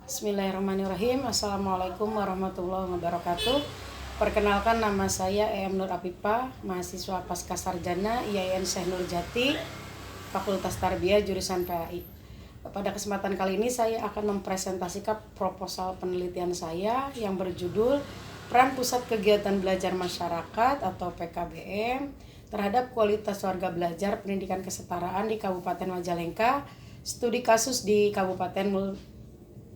Bismillahirrahmanirrahim. Assalamualaikum warahmatullahi wabarakatuh. Perkenalkan, nama saya Nur Apipa, mahasiswa Pasca Sarjana IAIN Syekh Nurjati, Fakultas Tarbiyah jurusan PAI. Pada kesempatan kali ini saya akan mempresentasikan proposal penelitian saya yang berjudul Peran Pusat Kegiatan Belajar Masyarakat atau PKBM terhadap kualitas warga belajar pendidikan kesetaraan di Kabupaten Majalengka, studi kasus di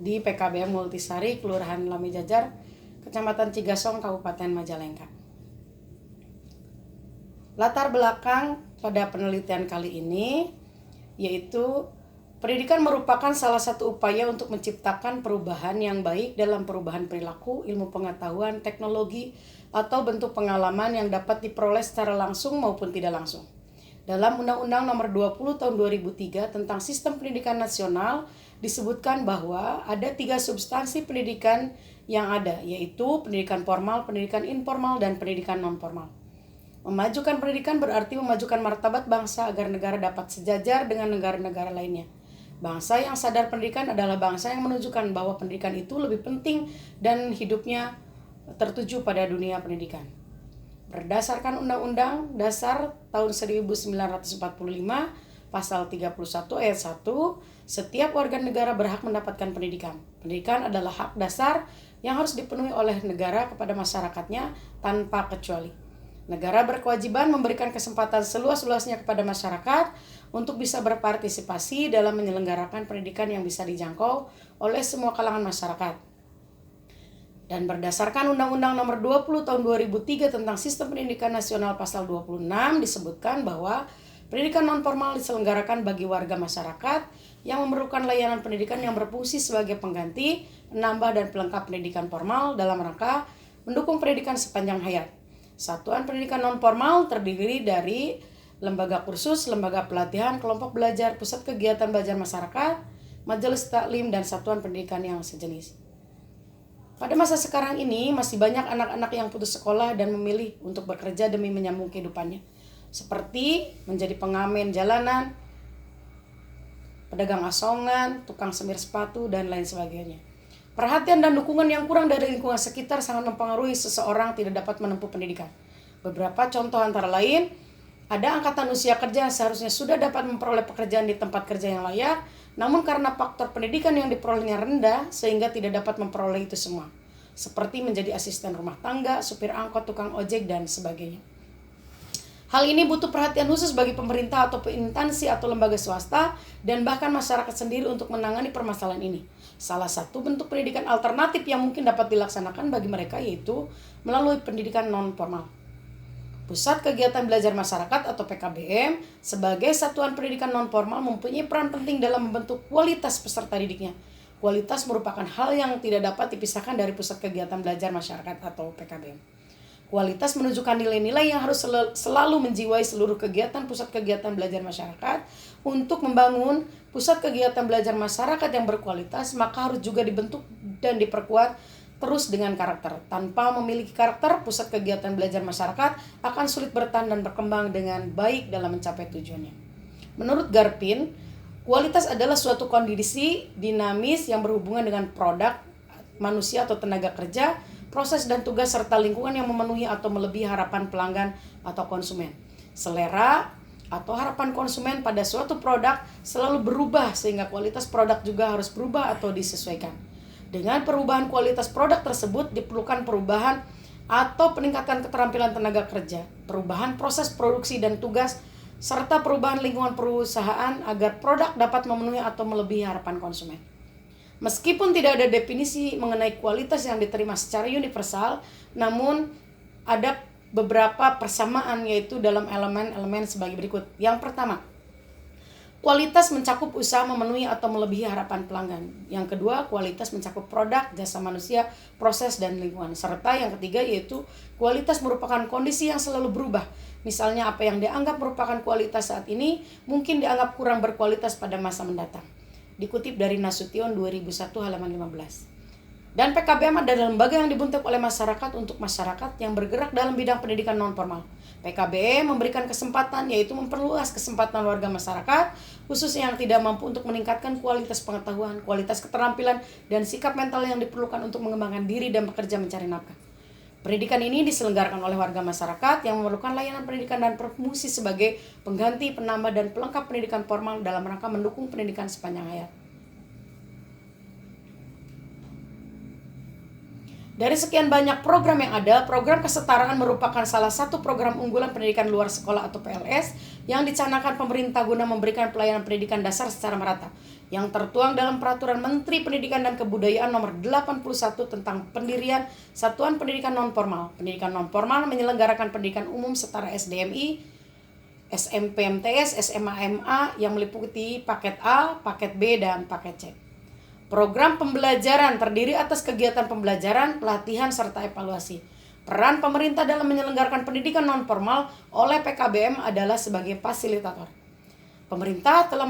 PKBM Multisari, Kelurahan Lamijajar, Kecamatan Cigasong, Kabupaten Majalengka. Latar belakang pada penelitian kali ini yaitu pendidikan merupakan salah satu upaya untuk menciptakan perubahan yang baik dalam perubahan perilaku, ilmu pengetahuan, teknologi, atau bentuk pengalaman yang dapat diperoleh secara langsung maupun tidak langsung. Dalam Undang-Undang Nomor 20 Tahun 2003 tentang Sistem Pendidikan Nasional disebutkan bahwa ada 3 substansi pendidikan yang ada, yaitu pendidikan formal, pendidikan informal, dan pendidikan non-formal. Memajukan pendidikan berarti memajukan martabat bangsa agar negara dapat sejajar dengan negara-negara lainnya. Bangsa yang sadar pendidikan adalah bangsa yang menunjukkan bahwa pendidikan itu lebih penting dan hidupnya tertuju pada dunia pendidikan. Berdasarkan Undang-Undang Dasar tahun 1945, Pasal 31 ayat 1, setiap warga negara berhak mendapatkan pendidikan. Pendidikan adalah hak dasar yang harus dipenuhi oleh negara kepada masyarakatnya tanpa kecuali. Negara berkewajiban memberikan kesempatan seluas-luasnya kepada masyarakat untuk bisa berpartisipasi dalam menyelenggarakan pendidikan yang bisa dijangkau oleh semua kalangan masyarakat. Dan berdasarkan Undang-Undang Nomor 20 Tahun 2003 tentang Sistem Pendidikan Nasional Pasal 26 disebutkan bahwa pendidikan non-formal diselenggarakan bagi warga masyarakat yang memerlukan layanan pendidikan yang berfungsi sebagai pengganti, penambah, dan pelengkap pendidikan formal dalam rangka mendukung pendidikan sepanjang hayat. Satuan pendidikan non-formal terdiri dari lembaga kursus, lembaga pelatihan, kelompok belajar, pusat kegiatan belajar masyarakat, majelis taklim, dan satuan pendidikan yang sejenis. Pada masa sekarang ini masih banyak anak-anak yang putus sekolah dan memilih untuk bekerja demi menyambung kehidupannya, seperti menjadi pengamen jalanan, pedagang asongan, tukang semir sepatu, dan lain sebagainya. Perhatian dan dukungan yang kurang dari lingkungan sekitar sangat mempengaruhi seseorang tidak dapat menempuh pendidikan. Beberapa contoh antara lain, ada angkatan usia kerja yang seharusnya sudah dapat memperoleh pekerjaan di tempat kerja yang layak, namun karena faktor pendidikan yang diperolehnya rendah sehingga tidak dapat memperoleh itu semua, seperti menjadi asisten rumah tangga, supir angkot, tukang ojek, dan sebagainya. Hal ini butuh perhatian khusus bagi pemerintah atau instansi atau lembaga swasta dan bahkan masyarakat sendiri untuk menangani permasalahan ini. Salah satu bentuk pendidikan alternatif yang mungkin dapat dilaksanakan bagi mereka yaitu melalui pendidikan non-formal. Pusat Kegiatan Belajar Masyarakat atau PKBM sebagai satuan pendidikan non-formal mempunyai peran penting dalam membentuk kualitas peserta didiknya. Kualitas merupakan hal yang tidak dapat dipisahkan dari Pusat Kegiatan Belajar Masyarakat atau PKBM. Kualitas menunjukkan nilai-nilai yang harus selalu menjiwai seluruh kegiatan Pusat Kegiatan Belajar Masyarakat. Untuk membangun Pusat Kegiatan Belajar Masyarakat yang berkualitas, maka harus juga dibentuk dan diperkuat terus dengan karakter. Tanpa memiliki karakter, Pusat Kegiatan Belajar Masyarakat akan sulit bertahan dan berkembang dengan baik dalam mencapai tujuannya. Menurut Garpin, kualitas adalah suatu kondisi dinamis yang berhubungan dengan produk, manusia atau tenaga kerja, proses dan tugas serta lingkungan yang memenuhi atau melebihi harapan pelanggan atau konsumen. Selera atau harapan konsumen pada suatu produk selalu berubah sehingga kualitas produk juga harus berubah atau disesuaikan. Dengan perubahan kualitas produk tersebut diperlukan perubahan atau peningkatan keterampilan tenaga kerja, perubahan proses produksi dan tugas, serta perubahan lingkungan perusahaan agar produk dapat memenuhi atau melebihi harapan konsumen. Meskipun tidak ada definisi mengenai kualitas yang diterima secara universal, namun ada beberapa persamaan yaitu dalam elemen-elemen sebagai berikut. Yang pertama, kualitas mencakup usaha memenuhi atau melebihi harapan pelanggan. Yang kedua, kualitas mencakup produk, jasa manusia, proses, dan lingkungan. Serta yang ketiga yaitu kualitas merupakan kondisi yang selalu berubah. Misalnya apa yang dianggap merupakan kualitas saat ini mungkin dianggap kurang berkualitas pada masa mendatang. Dikutip dari Nasution 2001 halaman 15. Dan PKBM adalah lembaga yang dibentuk oleh masyarakat untuk masyarakat yang bergerak dalam bidang pendidikan non-formal. PKBM memberikan kesempatan, yaitu memperluas kesempatan warga masyarakat, khususnya yang tidak mampu untuk meningkatkan kualitas pengetahuan, kualitas keterampilan, dan sikap mental yang diperlukan untuk mengembangkan diri dan bekerja mencari nafkah. Pendidikan ini diselenggarakan oleh warga masyarakat yang memerlukan layanan pendidikan dan berfungsi sebagai pengganti, penambah, dan pelengkap pendidikan formal dalam rangka mendukung pendidikan sepanjang hayat. Dari sekian banyak program yang ada, program kesetaraan merupakan salah satu program unggulan pendidikan luar sekolah atau PLS yang dicanangkan pemerintah guna memberikan pelayanan pendidikan dasar secara merata, yang tertuang dalam Peraturan Menteri Pendidikan dan Kebudayaan Nomor 81 tentang pendirian Satuan Pendidikan Non-Formal. Pendidikan non-formal menyelenggarakan pendidikan umum setara SDMI, SMPMTS, SMA-MA yang meliputi paket A, paket B, dan paket C. Program pembelajaran terdiri atas kegiatan pembelajaran, pelatihan, serta evaluasi. Peran pemerintah dalam menyelenggarakan pendidikan non-formal oleh PKBM adalah sebagai fasilitator. Pemerintah telah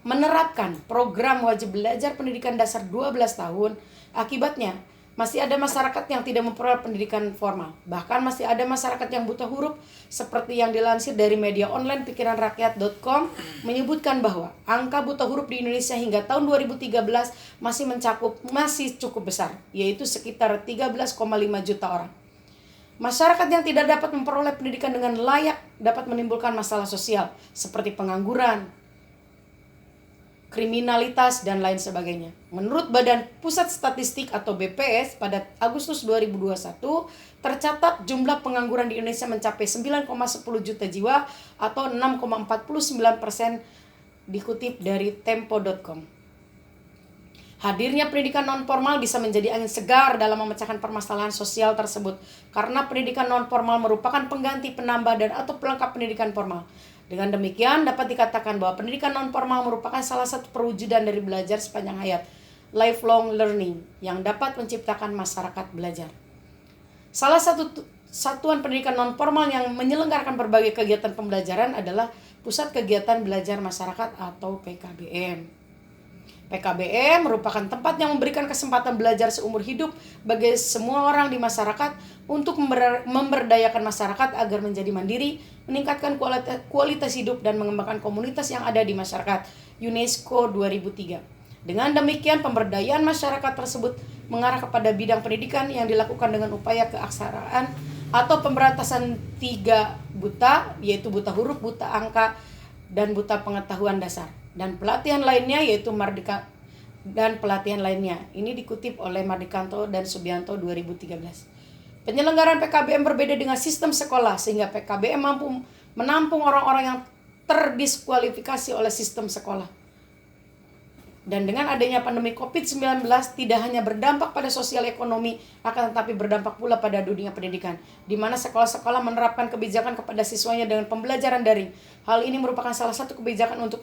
menerapkan program wajib belajar pendidikan dasar 12 tahun. Akibatnya, masih ada masyarakat yang tidak memperoleh pendidikan formal. Bahkan masih ada masyarakat yang buta huruf, seperti yang dilansir dari media online pikiranrakyat.com menyebutkan bahwa angka buta huruf di Indonesia hingga tahun 2013 masih cukup besar, yaitu sekitar 13,5 juta orang. Masyarakat yang tidak dapat memperoleh pendidikan dengan layak dapat menimbulkan masalah sosial seperti pengangguran, kriminalitas, dan lain sebagainya. Menurut Badan Pusat Statistik atau BPS, pada Agustus 2021 tercatat jumlah pengangguran di Indonesia mencapai 9,10 juta jiwa atau 6,49%, dikutip dari tempo.com. Hadirnya pendidikan non-formal bisa menjadi angin segar dalam memecahkan permasalahan sosial tersebut, karena pendidikan non-formal merupakan pengganti, penambah, dan atau pelengkap pendidikan formal. Dengan demikian, dapat dikatakan bahwa pendidikan non-formal merupakan salah satu perwujudan dari belajar sepanjang hayat, lifelong learning, yang dapat menciptakan masyarakat belajar. Salah satu satuan pendidikan non-formal yang menyelenggarakan berbagai kegiatan pembelajaran adalah Pusat Kegiatan Belajar Masyarakat atau PKBM. PKBM merupakan tempat yang memberikan kesempatan belajar seumur hidup bagi semua orang di masyarakat untuk memberdayakan masyarakat agar menjadi mandiri, meningkatkan kualitas hidup, dan mengembangkan komunitas yang ada di masyarakat. UNESCO 2003. Dengan demikian, pemberdayaan masyarakat tersebut mengarah kepada bidang pendidikan yang dilakukan dengan upaya keaksaraan atau pemberantasan 3 buta, yaitu buta huruf, buta angka, dan buta pengetahuan dasar. Dan pelatihan lainnya yaitu pelatihan lainnya. Ini dikutip oleh Mardikanto dan Subianto 2013. Penyelenggaraan PKBM berbeda dengan sistem sekolah, sehingga PKBM mampu menampung orang-orang yang terdiskualifikasi oleh sistem sekolah. Dan dengan adanya pandemi COVID-19 tidak hanya berdampak pada sosial ekonomi, akan tetapi berdampak pula pada dunia pendidikan, di mana sekolah-sekolah menerapkan kebijakan kepada siswanya dengan pembelajaran daring. Hal ini merupakan salah satu kebijakan untuk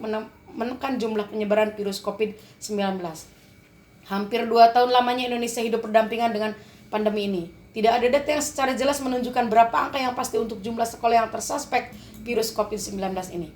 menekan jumlah penyebaran virus COVID-19. Hampir 2 tahun lamanya Indonesia hidup berdampingan dengan pandemi ini. Tidak ada data yang secara jelas menunjukkan berapa angka yang pasti untuk jumlah sekolah yang tersuspek virus COVID-19 ini.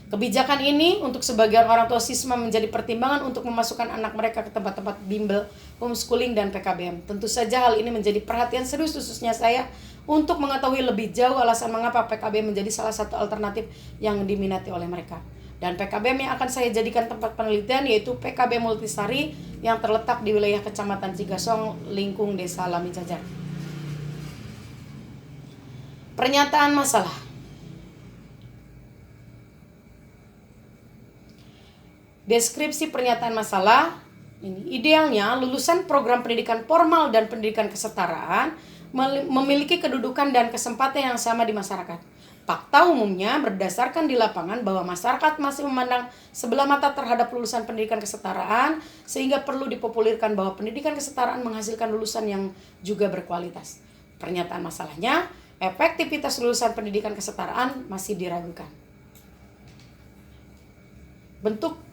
Kebijakan ini untuk sebagian orang tua siswa menjadi pertimbangan untuk memasukkan anak mereka ke tempat-tempat bimbel, homeschooling, dan PKBM. Tentu saja hal ini menjadi perhatian serius khususnya saya untuk mengetahui lebih jauh alasan mengapa PKBM menjadi salah satu alternatif yang diminati oleh mereka. Dan PKBM yang akan saya jadikan tempat penelitian yaitu PKBM Multisari yang terletak di wilayah Kecamatan Cigasong, Lingkung, Desa Lamijajar. Pernyataan masalah. Deskripsi pernyataan masalah ini, idealnya lulusan program pendidikan formal dan pendidikan kesetaraan memiliki kedudukan dan kesempatan yang sama di masyarakat. Fakta umumnya berdasarkan di lapangan bahwa masyarakat masih memandang sebelah mata terhadap lulusan pendidikan kesetaraan, sehingga perlu dipopulerkan bahwa pendidikan kesetaraan menghasilkan lulusan yang juga berkualitas. Pernyataan masalahnya, efektivitas lulusan pendidikan kesetaraan masih diragukan. Bentuk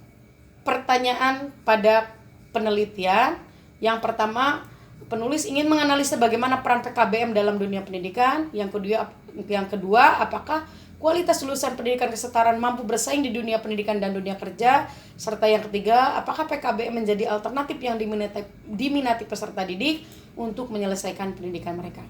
pertanyaan pada penelitian. Yang pertama, penulis ingin menganalisa bagaimana peran PKBM dalam dunia pendidikan. Yang kedua, apakah kualitas lulusan pendidikan kesetaraan mampu bersaing di dunia pendidikan dan dunia kerja. Serta yang ketiga, apakah PKBM menjadi alternatif yang diminati peserta didik untuk menyelesaikan pendidikan mereka.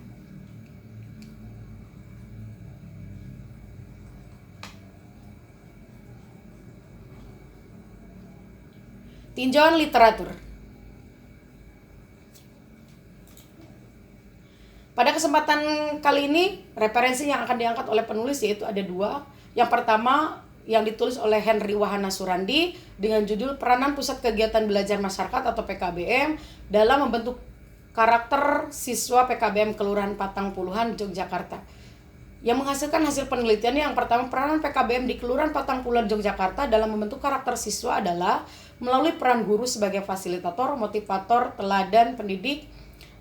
Tinjauan literatur. Pada kesempatan kali ini, referensi yang akan diangkat oleh penulis yaitu ada dua. Yang pertama yang ditulis oleh Henry Wahana Surandi dengan judul Peranan Pusat Kegiatan Belajar Masyarakat atau PKBM dalam membentuk karakter siswa PKBM Kelurahan Patangpuluhan, Yogyakarta. Yang menghasilkan hasil penelitian yang pertama, peranan PKBM di Kelurahan Patangpuluhan, Yogyakarta dalam membentuk karakter siswa adalah melalui peran guru sebagai fasilitator, motivator, teladan, pendidik,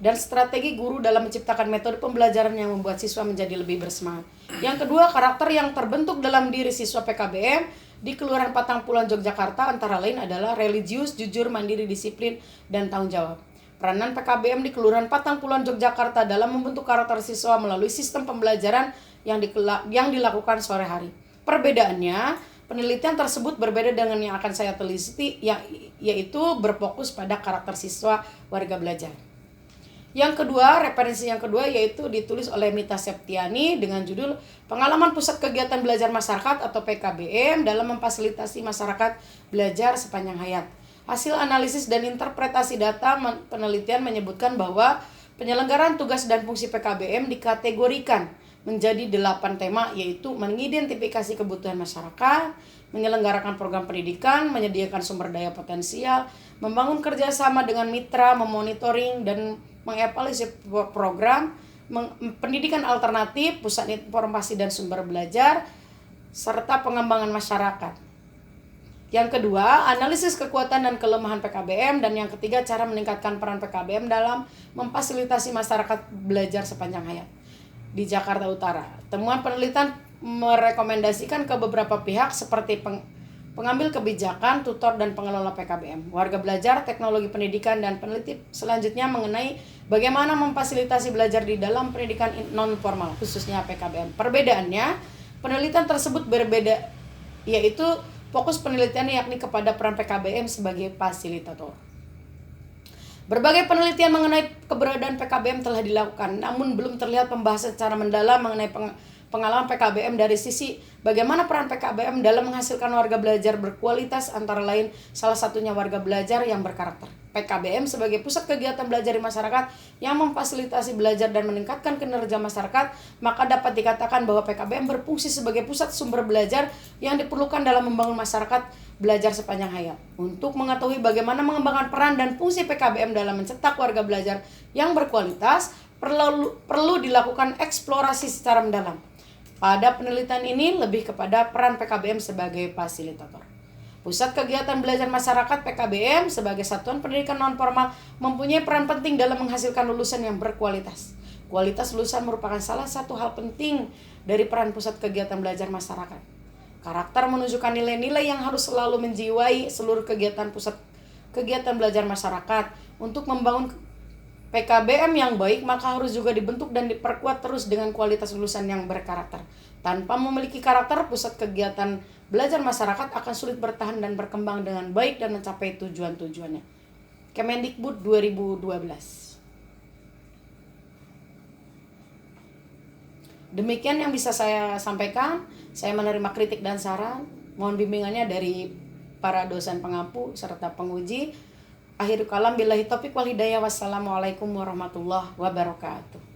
dan strategi guru dalam menciptakan metode pembelajaran yang membuat siswa menjadi lebih bersemangat. Yang kedua, karakter yang terbentuk dalam diri siswa PKBM di Kelurahan Patangpuluhan, Yogyakarta antara lain adalah religius, jujur, mandiri, disiplin, dan tanggung jawab. Peranan PKBM di Kelurahan Patangpuluhan, Yogyakarta dalam membentuk karakter siswa melalui sistem pembelajaran yang dilakukan sore hari. Perbedaannya, penelitian tersebut berbeda dengan yang akan saya teliti, yaitu berfokus pada karakter siswa warga belajar. Yang kedua, referensi yang kedua yaitu ditulis oleh Mita Septiani dengan judul Pengalaman Pusat Kegiatan Belajar Masyarakat atau PKBM dalam memfasilitasi masyarakat belajar sepanjang hayat. Hasil analisis dan interpretasi data penelitian menyebutkan bahwa penyelenggaraan tugas dan fungsi PKBM dikategorikan menjadi 8 tema, yaitu mengidentifikasi kebutuhan masyarakat, menyelenggarakan program pendidikan, menyediakan sumber daya potensial, membangun kerjasama dengan mitra, memonitoring dan mengevaluasi program, pendidikan alternatif, pusat informasi dan sumber belajar, serta pengembangan masyarakat. Yang kedua, analisis kekuatan dan kelemahan PKBM, dan yang ketiga, cara meningkatkan peran PKBM dalam memfasilitasi masyarakat belajar sepanjang hayat di Jakarta Utara. Temuan penelitian merekomendasikan ke beberapa pihak seperti pengambil kebijakan, tutor, dan pengelola PKBM, warga belajar, teknologi pendidikan, dan peneliti selanjutnya mengenai bagaimana memfasilitasi belajar di dalam pendidikan non-formal, khususnya PKBM. Perbedaannya, penelitian tersebut berbeda, yaitu fokus penelitian yakni kepada peran PKBM sebagai fasilitator. Berbagai penelitian mengenai keberadaan PKBM telah dilakukan, namun belum terlihat pembahasan secara mendalam mengenai pengalaman PKBM dari sisi bagaimana peran PKBM dalam menghasilkan warga belajar berkualitas, antara lain salah satunya warga belajar yang berkarakter. PKBM sebagai pusat kegiatan belajar di masyarakat yang memfasilitasi belajar dan meningkatkan kinerja masyarakat, maka dapat dikatakan bahwa PKBM berfungsi sebagai pusat sumber belajar yang diperlukan dalam membangun masyarakat belajar sepanjang hayat. Untuk mengetahui bagaimana mengembangkan peran dan fungsi PKBM dalam mencetak warga belajar yang berkualitas, perlu dilakukan eksplorasi secara mendalam. Pada penelitian ini lebih kepada peran PKBM sebagai fasilitator. Pusat Kegiatan Belajar Masyarakat PKBM sebagai satuan pendidikan non-formal mempunyai peran penting dalam menghasilkan lulusan yang berkualitas. Kualitas lulusan merupakan salah satu hal penting dari peran Pusat Kegiatan Belajar Masyarakat. Karakter menunjukkan nilai-nilai yang harus selalu menjiwai seluruh kegiatan Pusat Kegiatan Belajar Masyarakat. Untuk membangun PKBM yang baik, maka harus juga dibentuk dan diperkuat terus dengan kualitas lulusan yang berkarakter. Tanpa memiliki karakter, Pusat Kegiatan Belajar Masyarakat akan sulit bertahan dan berkembang dengan baik dan mencapai tujuan-tujuannya. Kemendikbud 2012. Demikian yang bisa saya sampaikan. Saya menerima kritik dan saran. Mohon bimbingannya dari para dosen pengampu serta penguji. Akhirul kalam billahi taufiq wal hidayah. Wassalamualaikum warahmatullahi wabarakatuh.